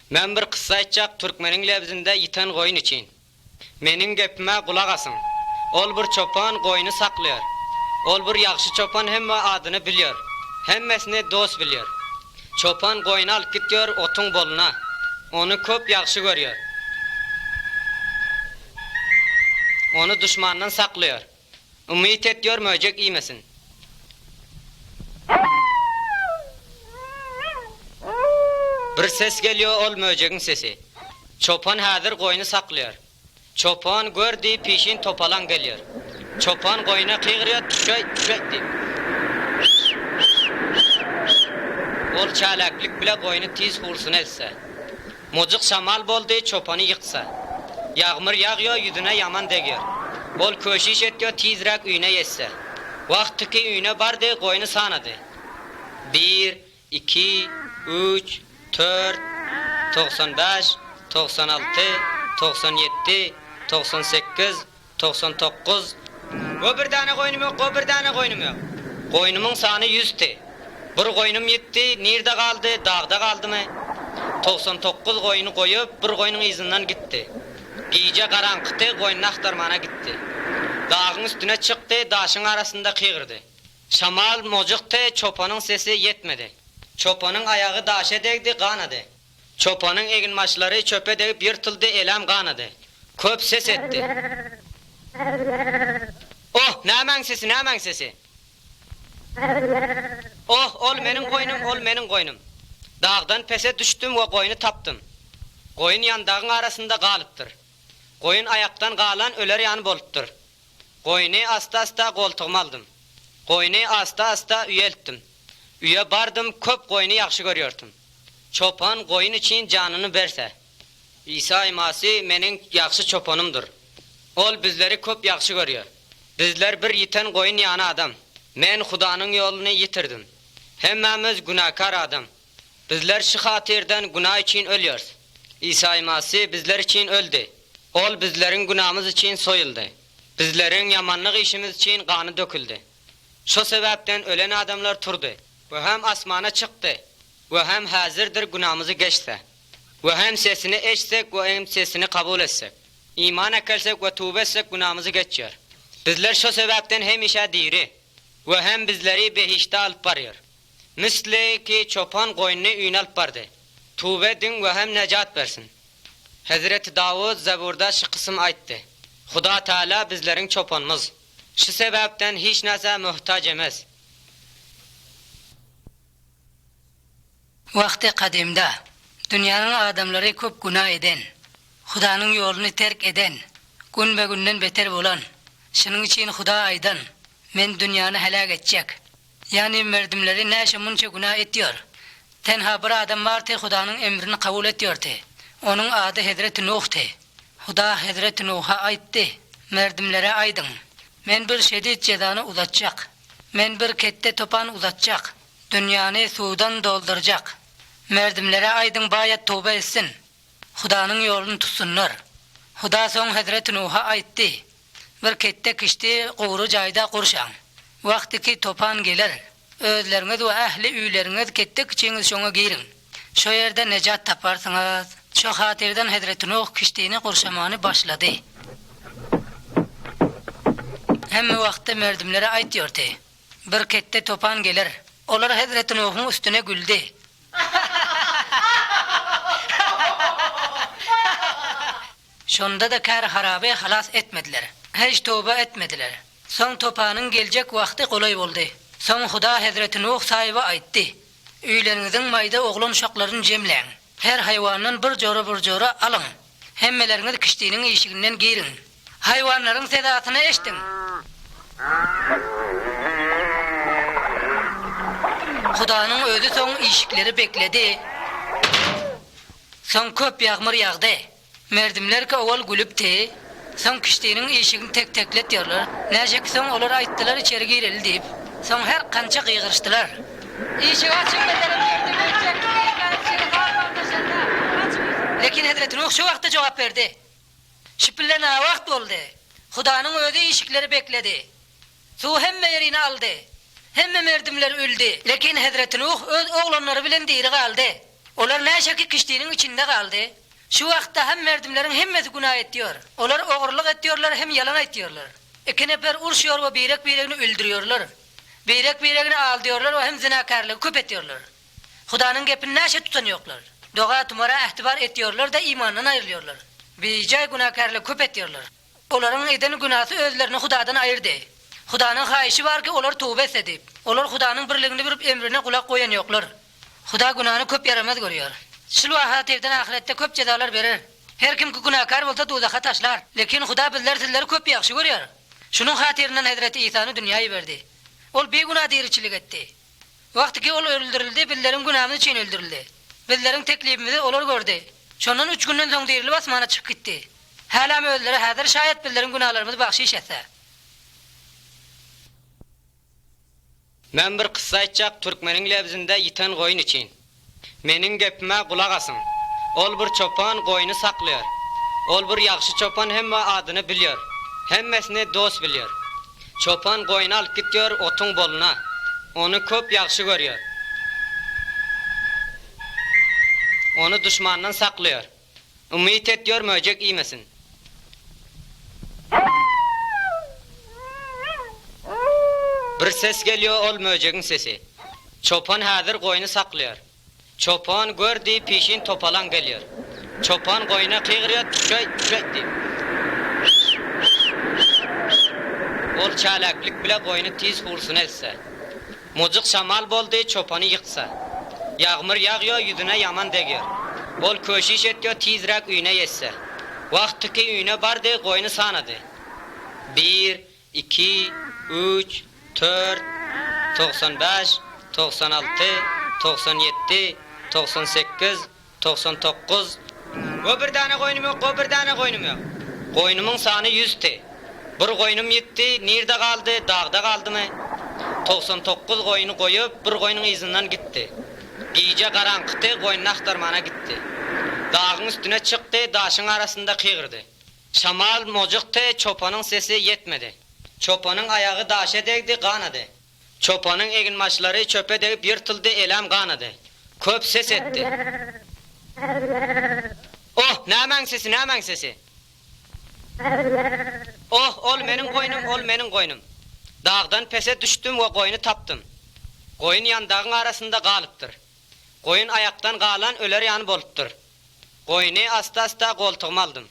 Men bir kıssa aytjak Türkmenin lebizinde yiten koyun için. Menin gepime kulak asın. Ol bir çopan koyunu saklıyor. Ol bir yaxşı çopan hemme adını biliyor. Hemmesini dost biliyor. Çopan koyunu alıp gidiyor otun boluna. Onu köp yaxşı görüyor. Onu düşmandan saklıyor. Ümit ediyor möcek yemesin. Bir ses geliyor ol möceğin sesi. Çopan hazır koyunu saklıyor. Çopan gördüğü pişin topalan geliyor. Çopan koyuna kıygırıyor tüşey deyip. Ol çalaklık bile koyunu tiz hursun etse. Mocuk şamal boldu çopanı yıksa. Yağmur yağıyor yüzüne yaman degiyor. Ol köşiş ediyor tizrak üyüne yetse. Vakti ki üyüne bardı koyunu sanadı. 1, 2, 3, 4, 95, 96, 97, 98, 99. O bir tane koyunum yok, o bir tane koyunum yok. Koyunumun sanı 100'ti. Bir koyunum yetti, nerede kaldı, dağda kaldı mı? 99 koyunu koyup bir koyunun izinden gitti. Gece karanlıktı, koyunu aktarmana gitti. Dağın üstüne çıktı, daşın arasında kıygırdı. Şamal mocuktu, çopanın sesi yetmedi. Çopanın ayağı daşa değdi, kanadı. Çopanın egin maçları çöpe değip yırtıldı, elem kanadı. Köp ses etti. Oh, ne hemen sesi. Oh, ol menin koyunum. Dağdan pese düştüm ve koyunu taptım. Koyun yandağın arasında kalıptır. Koyun ayaktan kalan öler yanı boluptur. Koyunu asta koltuğuma aldım. Koyunu asta üyelttim. Üye bardım, köp koyunu yaxşı görüyordum. Çopan koyun için canını verse. İsa imasi menin yaxşı çopanımdır. Ol bizleri köp yaxşı görüyor. Bizler bir yiten koyun yanı adam. Men Hudanın yolunu yitirdim. Hemmemiz günahkar adam. Bizler şu hatirden günah için ölüyoruz. İsa imasi bizler için öldü. Ol bizlerin günahımız için soyuldu. Bizlerin yamanlık işimiz için kanı döküldü. Şu sebepten ölen adamlar turdu. Ve hem asmana çıktı. Ve hem hazırdır günahımızı geçse. Ve hem sesini eşsek ve hem sesini kabul etsek. İman ekersek ve tövbe etsek günahımızı geçiyor. Bizler şu sebepten hem işe diri. Ve hem bizleri behişte alıp varıyor. Misli ki çopan koyununu üyüne alıp vardı. Tövbe edin ve hem necat versin. Hazreti Davud Zebur'da şu kısım ayttı. Huda Teala bizlerin çopanımız. Şu sebepten hiç nese muhtaç emez. Vakti kadimde dünyanın adamları köp günah eden, Huda'nın yolunu terk eden, gün be günden beter olan, şunun için Huda aydan, men dünyanı helak edecek. Yani merdimleri neşemunca günah ediyor. Tenha bir adam vardı Huda'nın emrini kabul ediyordu. Onun adı Hazreti Nuh'tu. Huda Hazreti Nuh'a ayttı. Merdimlere aydın. Men bir şedid cezanı uzatacak. Men bir kette topan uzatacak. Dünyanı sudan dolduracak. Merdimlere aydın bayat tövbe etsin. Huda'nın yolunu tutsunlar. Huda son Hazreti Nuh'a ayttı. Bir kette kişti qoğru cayda kurşan. Vakti ki topan gelir. Özleriniz ve ehli üyleriniz kette kişiniz şoňa girin. Şo yerde necat taparsınız. Şo hatirden Hazreti Nuh kiştiğini kurşamanı başladı. Hem vakti merdimlere aytıyordu. Bir kette topan gelir. Olar Hazreti Nuh'un üstüne güldü. Şonda da kar harabe halas etmediler. Hiç tövbe etmediler. Son topanın gelecek vakti kolay oldu. Son Huda Hazreti Nuh sahibi ayttı. Üylerinizin mayda oğlan uşaklarını cemleyin. Her hayvanın bir jora alın. Hemmeleriniz kiştiğinin işiginden girin. Hayvanların sedasını eştin. Huda'nın özü son işikleri bekledi. Son köp yağmur yağdı. Merdimler ki oval gülüpti. Son kiştiğinin işigini tek teklet diyorlar. Necek son olar ayttılar içeri gireli deyip. Son her kança kıygırıştılar. İşi açın bedelim Lekin Hazreti Nuh şu vakti cevap verdi. Şüphillerine vakt oldu. Huda'nın özü işikleri bekledi. Su hemme yerini aldı. Hemme merdimler öldü. Lekin Hazreti Nuh öz oğlanları bilen diri kaldı. Olar näşeki kişiliğinin içinde kaldı. Şu vaqtda hem merdimlerin hemmesi günah ediyor. Olar oğurluk ediyorlar hem yalan ediyorlar. İki nefer urşuyor ve biregini öldürüyorlar. Biregini aldırıyorlar ve hem zinakarlığı köp ediyorlar. Hudanın gepini näşe tutanıyorlar. Doğa tumara ehtibar ediyorlar da imandan ayrılıyorlar. Bicay günahkarlığı köp ediyorlar. Onların eden günahı özlerini Hudadan ayırdı. Hudanın hayişi var ki olar tövbe edip, olar Hudanın birligini bilip emrine kulak koyan yoklar. Huda günahını köp yaramaz görüyor. Şul vahat evden ahirette köp cezalar verir. Her kim ki günahkar bolsa dozağa taşlar. Lekin Huda bizler sizleri köp yaxşı görüyor. Şunun hatirinden Hazreti İsa'nı dünyaya verdi. Ol bir günah diriçilik etti. Vakti ki ol öldürüldü, bizlerin günahını için öldürüldü. Bizlerin teklifimizi olar gördü. Şondan 3 günden soň dirilip asmana çıkıp gitti. Hala öldürü hazır şayet bizlerin günahlarımızı bahşiş etse. Men bir kıssa aytjak Türkmenin lebizinde yiten koyun için. Menin gepime kulak asın. Ol bir çopan koyunu saklıyor. Ol bir yaxşı çopan hemme adını biliyor. Hemmesini dost biliyor. Çopan koyunu alıp gidiyor otun boluna. Onu köp yaxşı görüyor. Onu düşmandan saklıyor. Ümit ediyor möcek yemesin. Bir ses geliyor ol möceğin sesi. Çopan hazır koyunu saklıyor. Çopan gördü peşin topalan geliyor. Çopan koyuna kıygırıyor düşey deyip. Ol çalaklık bile koyunu tiz vursun etse. Mucuk şamal boldu çopanı yıksa. Yağmur yağıyor yüzüne yaman degiyor. Ol köşiş ediyor tizrak üyüne yetse. Vakti ki üyüne bardı koyunu sanadı. 1, 2, 3, 4, 95, 96, 97, 98, 99. O bir tane koyunum yok, o bir tane koyunum yok. Koyunumun sanı 100'ti. Bir koyunum gitti, nerede kaldı, dağda kaldı mı? 99 koyunu koyup bir koyunun izinden gitti. Gece karanlıktı, koyunu aktarmana gitti. Dağın üstüne çıktı, daşın arasında kıygırdı. Şamal mocuktu, çopanın sesi yetmedi. Çopanın ayağı daşa değdi, kanadı. Çopanın egin maçları çöpe değip yırtıldı, elem kanadı. Köp ses etti. Oh, nemen sesi. Oh, ol menin koyunum. Dağdan pese düştüm ve koyunu taptım. Koyun yandağın arasında kalıptır. Koyun ayaktan kalan öler yanı boluptur. Koyunu asta koltuğuma aldım.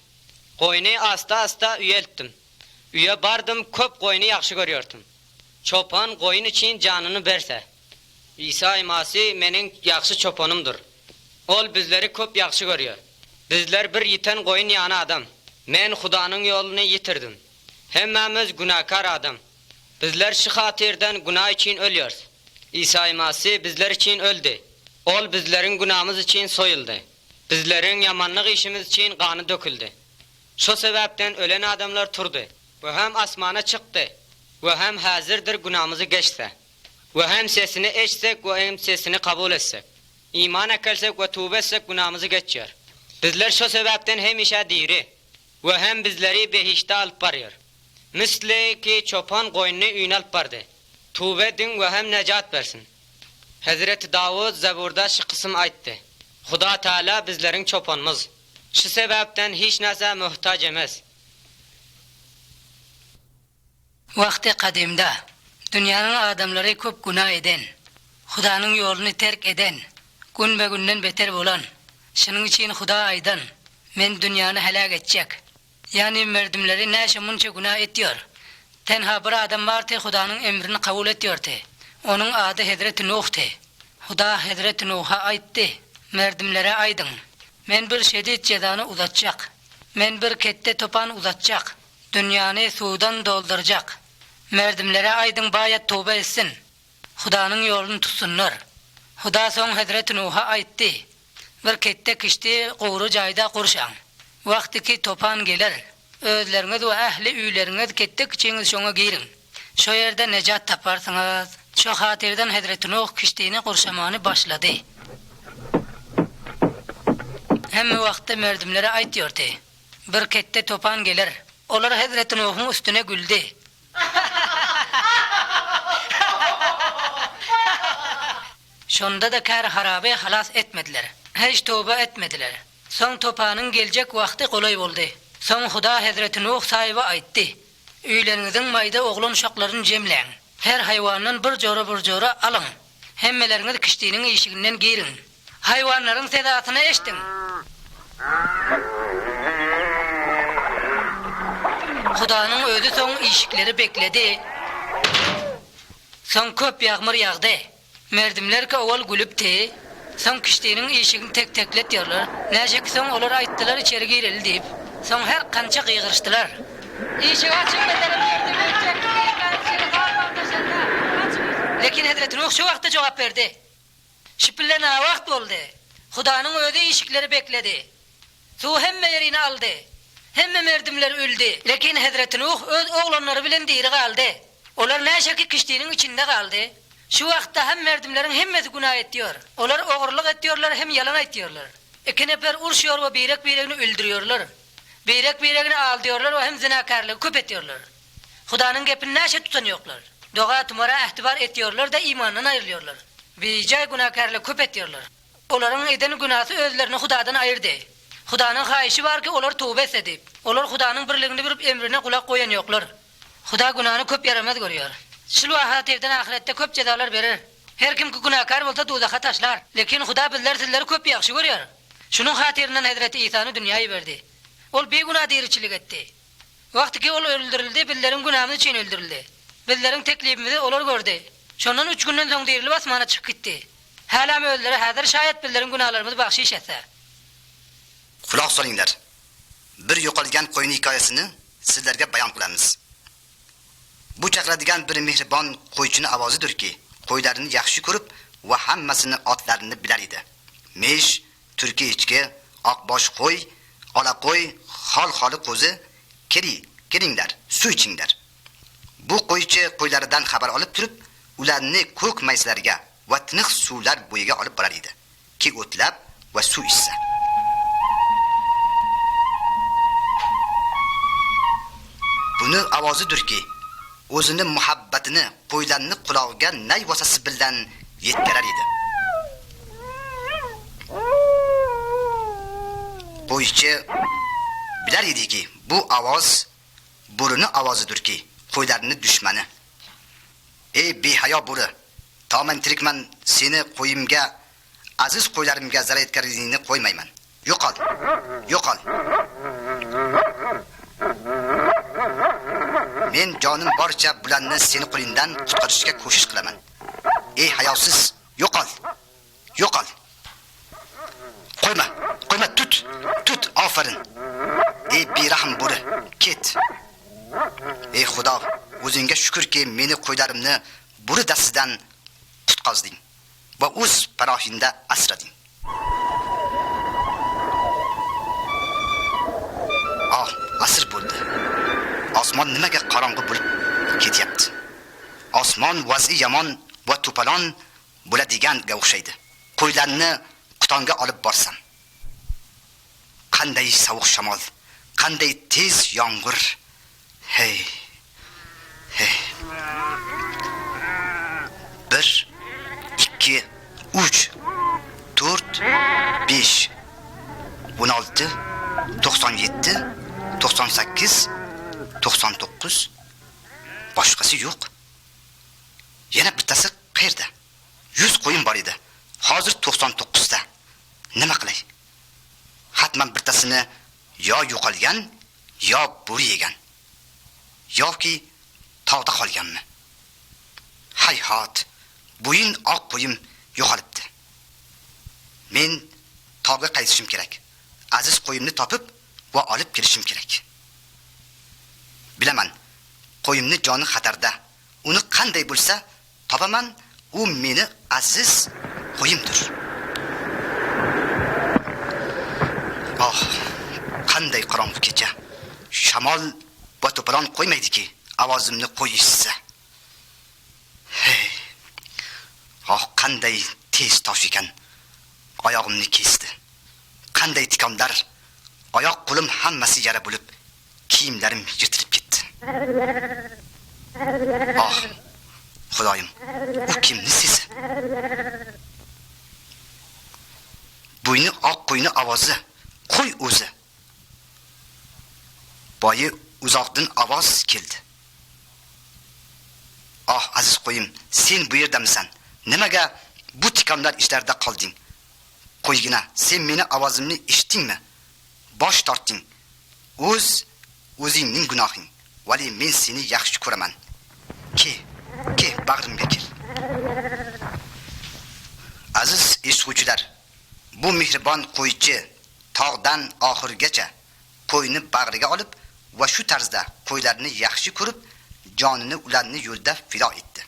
Koyunu asta üyelttim. Üye bardım, köp koyunu yaxşı görüyordum. Çopan koyun için canını verse. İsa imasi menin yaxşı çopanımdır. Ol bizleri köp yaxşı görüyor. Bizler bir yiten koyun yanı adam. Men Hudanın yolunu yitirdim. Hemmemiz günahkar adam. Bizler şu hatirden günah için ölüyoruz. İsa imasi bizler için öldü. Ol bizlerin günahımız için soyuldu. Bizlerin yamanlık işimiz için kanı döküldü. Şu sebepten ölen adamlar turdu. Ve hem asmana çıktı. Ve hem hazırdır günahımızı geçse. Ve hem sesini eşsek ve hem sesini kabul etsek. İman ekersek ve tövbe etsek günahımızı geçiyor. Bizler şu sebepten hem işe diri. Ve hem bizleri behişte alıp varıyor. Misli ki çopan koyununu üyün alıp vardı. Tövbe edin ve hem necat versin. Hazreti Davud Zebur'da şu kısım ayttı. Huda Teala bizlerin çopanımız. Şu sebepten hiç nese muhtaç emez. Vakti kadimda dünyanın adamları köp günah eden, Hudanın yolunu terk eden, gün be günden beter bolan. Şunun için Huda aydan, men dünyanı helak edecek. Yani merdimleri näşe munça günah ediyor. Tenha bir adam var te Hudanın emrini kabul ediyor te. Onun adı Hazreti Nuh'te. Huda Hazreti Nuh'a ayttı. Merdimlere aydın. Men bir şedid cezanı uzatacak. Men bir kette topan uzatacak. Dünyanı sudan dolduracak. Merdimlere aydın bayat tövbe etsin. Hudanın yolunu tutsunlar. Huda son Hazreti Nuh'a ayttı. Bir kette kişti qoğru cayda kurşan. Vakti ki topan gelir. Özleriniz ve ehli üyleriniz kette kişiniz şoňa girin. Şo yerde necat taparsınız. Şo hatirden Hazreti Nuh kiştiğini kurşamanı başladı. Hem vakti merdimlere aytıyordu. Bir kette topan gelir. Olar Hazreti Nuh'un üstüne güldü. Şonda da kar harabe halas etmediler. hiç tövbe etmediler. Son topanın gelecek vakti kolay oldu. Son Huda Hazreti Nuh sahibi aytdı. Üylerinizin mayda oğlan uşaklarını cemleyin. Her hayvanın bir jora alın. Hemmeleriniz kişiliğinin eşiğinden girin. Hayvanların sedasını eştin. Hudanın özü son eşikleri bekledi. Son köp yağmur yağdı. Merdimler ki oval gülüpti. Son kişiliğinin eşiğini tek teklet diyorlar. Nece ki son olar ayttılar içeri girelim deyip. Son her kança kıygırıştılar. İşi açık bedelim verdi. Lekin Hazreti Nuh şu vakti cevap verdi. Şüphilene vakt oldu. Hudanın öde işikleri bekledi. Su hemme yerini aldı. Hemme merdimler öldü. Lekin Hazreti Nuh öz oğlanları bilen diri kaldı. Olar neşe ki kişiliğinin içinde kaldı. Şu vakta hem merdimlerin hemmesi günah ediyor. Olar oğurluk ediyorlar hem yalan ediyorlar. İki nefer urşuyor ve birini öldürüyorlar. Birini al diyorlar ve hem zinakarlığı küp ediyorlar. Hudanın gepini neşe tutanıyorlar. Doğa tumara ehtibar ediyorlar da imandan ayrılıyorlar. Bicay günahkarlığı küp ediyorlar. Onların eden günahı özlerini Hudadan ayırdı. Hudanın haişi var ki olar tövbe edip, olar Hudanın birliğini bilip emrine kulak koyan yoklar. Huda günahını köp yaramaz görüyor. Şul vahat evden ahirette köp cezalar verir. Her kim ki günahkar olsa dozağa taşlar. Lekin Huda bizler sizleri köp yaxşı görüyor. Şunun hatirinden Hazreti İsa'nı dünyayı verdi. Ol bir günah diriçilik etti. Vakti ki ol öldürüldü, bizlerin günahını için öldürüldü. Bizlerin teklifimizi olar gördü. Şondan 3 günden soň dirilip asmana çıkıp gitti. Hala öldürü hazır şayet bizlerin günahlarımızı bahşiş etse. Kulak solinglar. Bir yo'qolgan qo'yni hikoyasini sizlarga bayon qilamiz. Bu chaqiradigan bir mehribon qo'ychini ovozidirki, qo'ylarini yaxshi ko'rib va hammasini otlarini bilar edi. Mesh, turki echki, oqbosh qo'y, ola qo'y, xol-xoli qo'zi, kelinglar, suv ichinglar. Bu qo'ychi qo'ylaridan xabar olib turib, ularni ko'k mayslarga va tiniq suvlar bo'yiga olib borar edi. Ki o'tlab va suv ichsa. Buni ovozidirki, o'zini muhabbatini qo'ylarni qulog'iga nay vosasi bilan yetkarar edi. Qo'ychi bilar ediki, bu ovoz bo'rini ovozidirki, qo'ylarni dushmani. Ey behayo bo'ri, to'man tirikman, seni qo'yimga, aziz qo'ylarimga zarar yetkazishingni qo'ymayman. Yo'qol. Men jonim boricha bularni seni qo'lingdan qutqarishga ko'shish qilaman. Ey hayosiz, yo'qol. Qo'yma, tut, ofarin. Ey berahm bo'ri, ket. Ey Xudo, o'zingga shukrki meni qo'ylarimni bo'ri dastidan tutqazding va o'z parohinda asrading. Asr bo'ldi. Osmon nimaga qorong'i bo'lib ketyapti? Osmon vazi yomon va to'polon bo'ladiganga o'xshaydi. Qo'ylarni qutonga olib borsam. Qanday sovuq shamol, qanday tez yomg'ir. Hey. 1 2 3 4 5 16 97 98 99 boshqasi yo'q. Yana bittasi qayerda? 100 qo'yim bor edi. Hozir 99 ta. Nima qilay? Hatman bittasini yo yo'qolgan, yo bo'ri yegan. Yoki tog'da qolganmi? Hayhot, bo'yin oq qo'yim yo'qolibdi. Men tog'ga qaytishim kerak. Aziz qo'yimni topib va olib kelishim kerak. Bilaman, qo'yimni joni xatarda. Uni qanday bo'lsa topaman, u meni aziz qo'yimdir. Qanday qorong'u kecha. Shamol va to'polon qo'ymaydiki, ovozimni qo'yishsa. Qanday tez tosh ekan. Oyog'imni kesdi. Qanday tikonlar. Oyoq qo'lim hammasi yara bo'lib, kiyimlarim yirtilib ketdi. Xudoyim, u kimni sesi? Buyni oq qo'yni ovozi, qo'y o'zi. Boyi uzoqdan ovoz keldi. "Ah, aziz qo'yim, sen bu yerdamisan? Nimaga bu tikonlar ishlarda qolding? Qo'ygina, sen meni ovozimni eshitdingmi? Bosh torting. O'zingning gunohing. Vali men seni yaxshi ko'raman. Ke, bag'rimga kel." Aziz eshituvchilar, bu mehribon qo'ychi tog'dan oxirgacha qo'yni bag'riga olib va shu tarzda qo'ylarni yaxshi ko'rib, jonini ularni yo'lda fido etdi.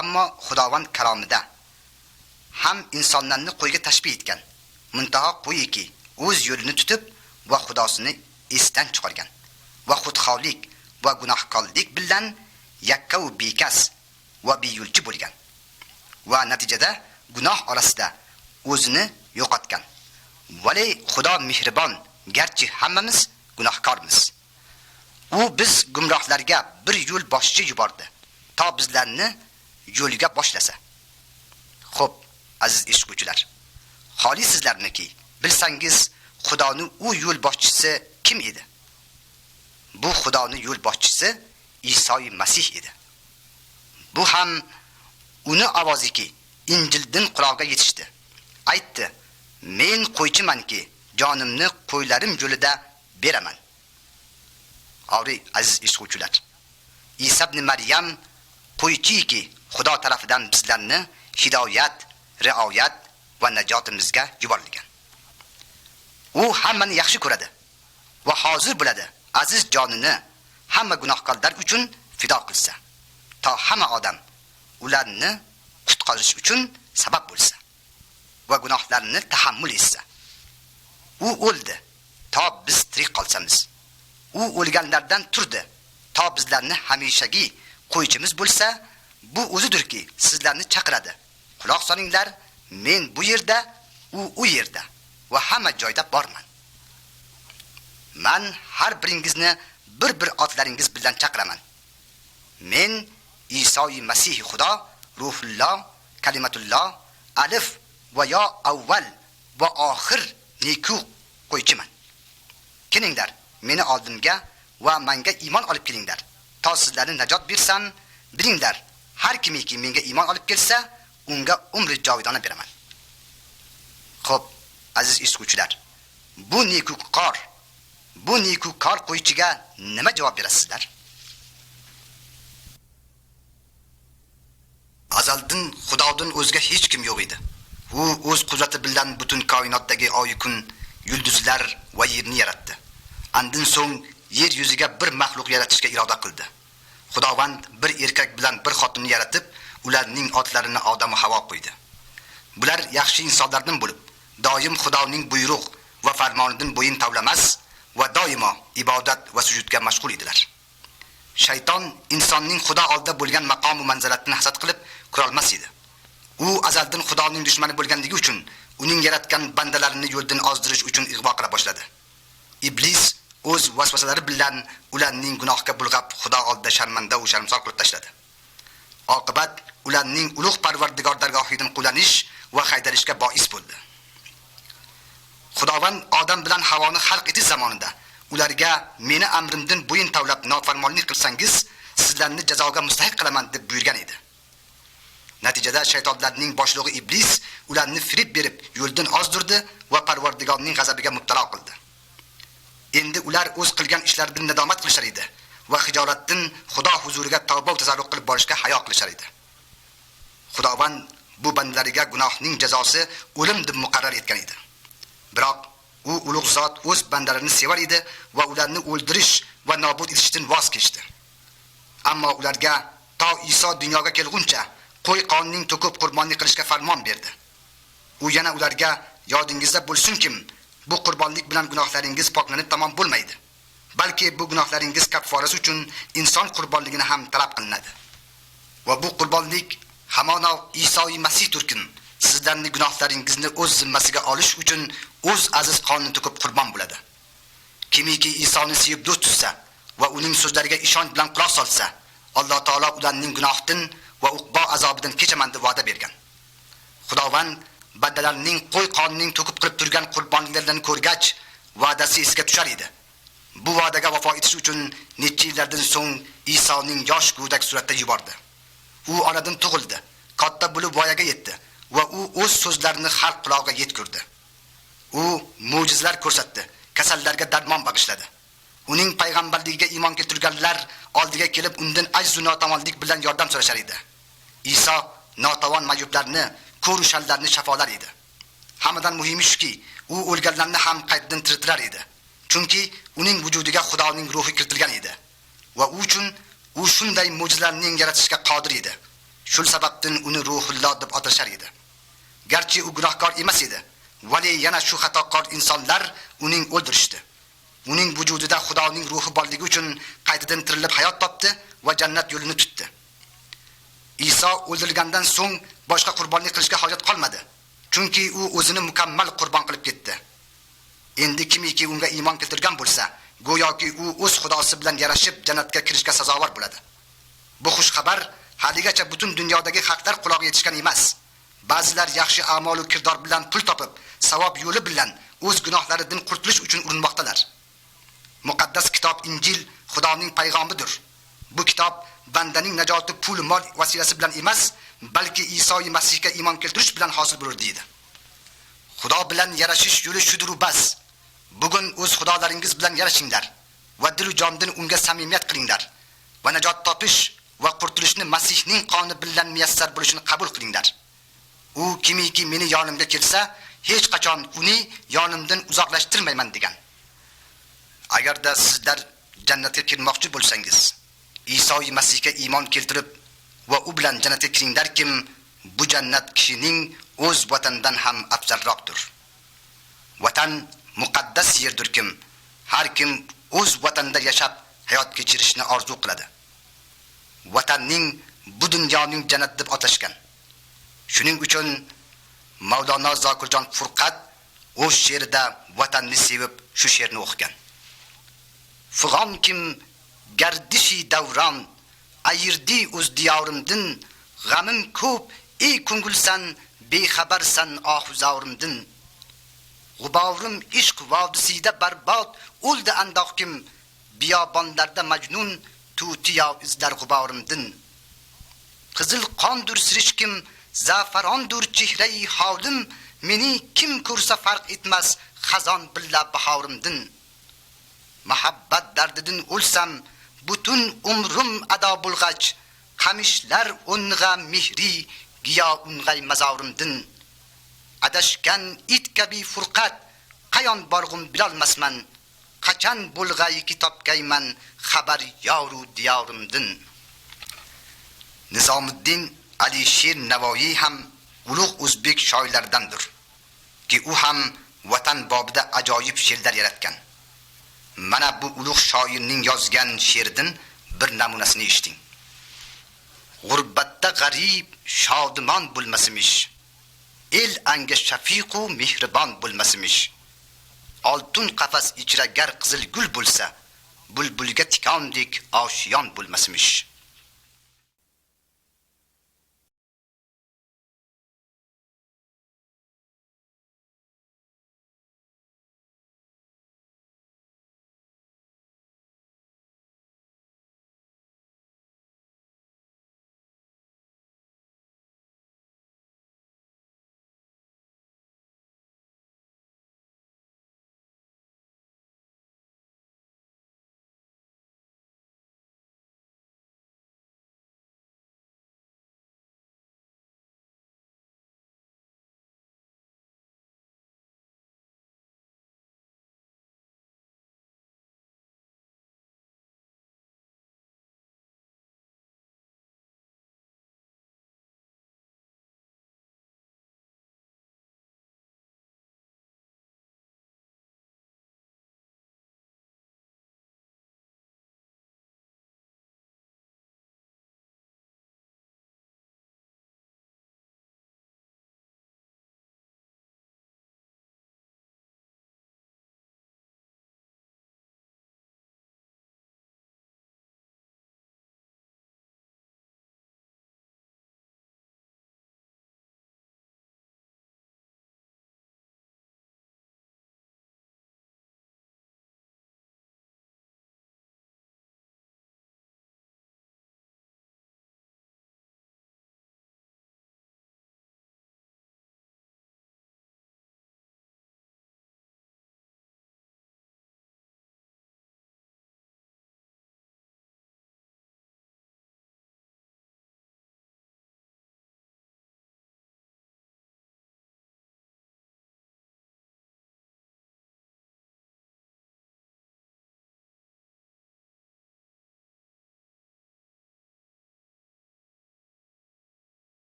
Ammo Xudovand kalomida ham insonlarni qo'yga tashbih etgan. Muntaho qo'yiki o'z yo'lini tutib va Xudosini esdan chiqargan va xudxolik va gunohkorlik bilan yakka va bekas va beyulchi bo'lgan. Va natijada gunoh orasida o'zini yo'qotgan. Vali Xudo mehribon, garchi hammamiz gunohkormiz. U biz gumrohlarga bir yo'l boshchi yubordi, to bizlarni yo'lga boshlasa. Xo'p, aziz eshituvchilar, xolisizlarniki bilsangiz Xudoning u yo'l boshchisi kim edi? Bu Xudoning yo'l boshchisi Iso Masih edi. Bu ham uni ovoziki Injildan quloqqa yetishdi. Aytdi: "Men qo'ychimanki, jonimni qo'ylarim yo'lida beraman." Avri aziz eshituvchilar, Isa ibn Maryam qo'ychiki Xudo tarafidan bizlarni hidoyat, rioyat va najotimizga yuborilgan. U hammani yaxshi ko'radi va hozir bo'ladi aziz jonini hamma gunohkorlar uchun fido qilsa, to hamma odam ularni qutqarish uchun sabab bo'lsa va gunohlarini tahammül etsa. U o'ldi, to biz tirik qolsamiz. U o'lganlardan turdi, to bizlarni hamishagi qo'ychimiz bo'lsa, bu o'zidirki sizlarni chaqiradi. Quloq solinglar, men bu yerda, u yerda va hamma joyda borman. Men har biringizni bir otlaringiz bilan chaqiraman. Men Iso Masih Xudo, Ruhulloh, Kalimatulloh, alif va yo avval va oxir neku qo'ychiman. Kelinglar, meni oldimga va menga iymon olib kelinglar. To sizlarni najot bersam, bilinglar, har kimiki menga iymon olib kelsa, unga umri jovidona beraman. Xo'p, aziz eshituvchilar, bu neku kor qo'ychiga nima javob berasizlar? Azaldan Xudodan o'zga hech kim yo'q edi. U o'z qudrati bilan butun koinotdagi oy kun, yulduzlar va yerni yaratdi. Andan so'ng yer yuziga bir maxluq yaratishga iroda qildi. Xudovand bir erkak bilan bir xotinni yaratib, ularning otlarini Odam va Havo qo'ydi. Bular yaxshi insonlardan bo'lib, doim Xudoning buyruq va farmonidan bo'yin tovlamas va doimo ibodat va sujudga mashg'ul edilar. Shayton insonning Xudo oldida bo'lgan maqom va manzilatini hasad qilib ko'rolmas edi. U azaldan Xudoning dushmani bo'lganligi uchun uning yaratgan bandalarini yo'ldan ozdirish uchun ig'vo qila boshladi. Iblis o'z vasvasalari bilan ularning gunohga bulg'ab Xudo oldida sharmanda va sharmsor qilib tashladi. Oqibat ularning ulug' Parvardigor dargohidan qulanish va haydalishga bois bo'ldi. Xudovand Odam bilan Havoni xalq etish zamonida ularga meni amrimdan bo'yin tovlab nofarmonlik qilsangiz, sizlarni jazoga mustahiq qilaman deb buyurgan edi. Natijada shaytonlarning boshlig'i Iblis ularni firib berib, yo'ldan ozdirdi va Parvardigorning g'azabiga mubtalo qildi. Endi ular o'z qilgan ishlaridan nadomat qilishar edi va hijolatdan Xudo huzuriga tavba va tazarruq qilib borishga hayo qilishar edi. Xudovand bu bandalariga gunohning jazosi o'lim deb muqarrar etgan edi. Biroq u ulug' zot o'z bandalarini sevar edi va ularni o'ldirish va nobud etishdan voz kechdi. Ammo ularga to Iso dunyoga kelguncha qo'y qonining to'kib qurbonlik qilishga farmon berdi. U yana ularga yodingizda bo'lsin-kim, bu qurbonlik bilan gunohlaringiz poklanib tamom bo'lmaydi. Balki bu gunohlaringiz kafforasi uchun inson qurbonligini ham talab qilinadi. Va bu qurbonlik hamona Iso Masih turkin sizlarning gunohlaringizni o'z zimmasiga olish uchun o'z aziz qonini to'kib qurbon bo'ladi. Kimiki Isoni sevib do'st tutsa va uning so'zlariga ishonch bilan quloq solsa, Alloh taolo ularning gunohidan va uqbo azobidan kechaman deb va'da bergan. Xudovand bandalarining qo'y qonining to'kib qilib turgan qurbonliklarini ko'rgach, va'dasi esiga tushar edi. Bu va'daga vafo etish uchun necha yillardan so'ng Isoning yosh go'dak suratda yubordi. U onadan tug'ildi, katta bo'lib voyaga yetdi va u o'z so'zlarini xalq qulog'iga yetkazdi. U mo'jizalar ko'rsatdi, kasallarga darmon bag'ishladi. Uning payg'ambarligiga iymon keltirganlar oldiga kelib undan ajz va notomonlik bilan yordam so'rashar edi. Iso notavon mayublarni, ko'rishanlarni shafolar edi. Hammadan muhimi shuki, u o'lganlarni ham qaytadan tiriltirar edi. Chunki uning vujudiga Xudoning ruhi kiritilgan edi va u uchun u shunday mo'jizalarni yaratishga qodir edi. Shu sababdan uni Ruhulloh deb atashar edi. Garchi u gunohkor emas edi, vali yana shu xatokor insonlar uning o'ldirishdi. Uning vujudida Xudoning ruhi borligi uchun qaytadan tirilib hayot topdi va jannat yo'lini tutdi. Iso o'ldirilgandan so'ng boshqa qurbonlik qilishga hojat qolmadi, chunki u o'zini mukammal qurbon qilib ketdi. Endi kimiki unga iymon keltirgan bo'lsa, go'yoki u o'z Xudosi bilan yarashib jannatga kirishga sazovor bo'ladi. Bu xush xabar haligacha butun dunyodagi xalqlar quloqiga yetishgan emas. Ba'zilar yaxshi a'mol va kirdor bilan pul topib, savob yo'li bilan o'z gunohlaridan qutilish uchun urinmoqdalar. Muqaddas kitob Injil Xudoning payg'ambidir. Bu kitob bandaning najoti pul mol vasilasi bilan emas, balki Iso Masihga iymon keltirish bilan hosil bo'lur deydi. Xudo bilan yarashish yo'li shudir bas. Bugun o'z xudolaringiz bilan yarashinglar va dil va jondan unga samimiyat qilinglar va najot topish va qutulishni Masihning qoni bilan muyassar bo'lishini qabul qilinglar. U kimiki meni yonimga kelsa, hech qachon uni yonimdan uzoqlashtirmayman degan. Agarda sizlar jannatga kirmoqchi bo'lsangiz, Iso Masihga iymon keltirib va u bilan jannatga kiringlarkim, bu jannat kishining o'z vatanidan ham afzalroqdir. Vatan muqaddas yerdirkim, har kim o'z vatanida yashab hayot kechirishni orzu qiladi. Vatanning bu dunyoning jannat deb atashgan. Shuning uchun Mavlono Zokirjon Furqat o'z she'rida vatanni sevib shu she'rni o'qigan. Fig'on kim gardishi davron ayirdi o'z diyorimdan, g'amim ko'p ey ko'ngilsan, bexabarsan ohuzorimdan. G'uborim ishq vodisida barbod o'ldi andoq kim, biyobonlarda majnun tutiyo izlar g'uborimdan. Qizil qondur sirishkim, zafarondur chehrai holim, meni kim ko'rsa farq etmas xazon billa bahorimdan. Muhabbat dardidan o'lsam, butun umrim ado bo'lg'ach, qamishlar o'ng'a mehri giyo ung'ay mazorimdan. Adashgan it kabi Furqat qayon borg'um bilolmasman, qachon bo'lg'ay kitobgayman xabar yoru diyorimdan. Nizomiddin Alisher Navoiy ham ulug' o'zbek shoirlaridandir, ki u ham vatan bobida ajoyib she'rlar yaratgan. Mana bu ulug' shoirning yozgan she'ridan bir namunasini eshiting. G'urbatda g'arib shodimon bo'lmasimish, el anga shafiq u mehribon bo'lmasimish. Oltun qafas ichra gar qizil gul bo'lsa, bulbulga tikondek oshiyon bo'lmasimish.